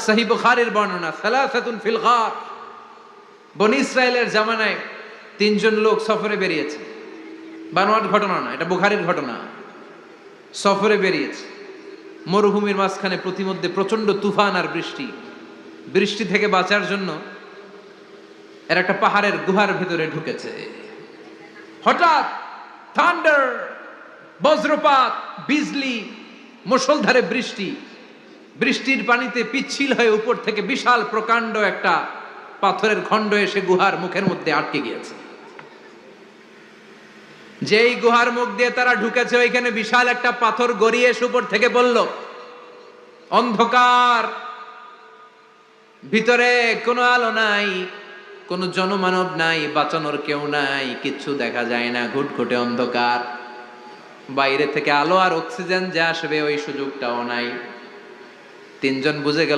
সহিহ বুখারীর বর্ণনা, সালাসাতুন ফিল গার, বনী ইসরায়েলের জামানায় তিনজন লোক সফরে বেরিয়েছে। বানোয়াট ঘটনা না, এটা বুখারীর ঘটনা। সফরে বেরিয়েছে, মরুভূমির মাঝখানে প্রতিমধ্যে প্রচন্ড তুফান আর বৃষ্টি। বৃষ্টি থেকে বাঁচার জন্য এর একটা পাহাড়ের গুহার ভিতরে ঢুকেছে। হঠাৎ থান্ডার, বজ্রপাত, বিজলি, মুষলধারে বৃষ্টি। বৃষ্টির পানিতে পিচ্ছিল হয়ে উপর থেকে বিশাল প্রকাণ্ড একটা পাথরের খণ্ড এসে গুহার মুখের মধ্যে আটকে গিয়েছে। যেই গুহার মুখ দিয়ে তারা ঢুকেছে, ওইখানে বিশাল একটা পাথর গড়িয়ে এসে উপর থেকে বলল, অন্ধকার, ভিতরে কোনো আলো নাই, কোনো জনমানব নাই, বাঁচানোর কেউ নাই, কিচ্ছু দেখা যায় না, ঘুটঘুটে অন্ধকার, বাইরে থেকে আলো আর অক্সিজেন যে আসবে ওই সুযোগটাও নাই। তিনজন বুঝে গেল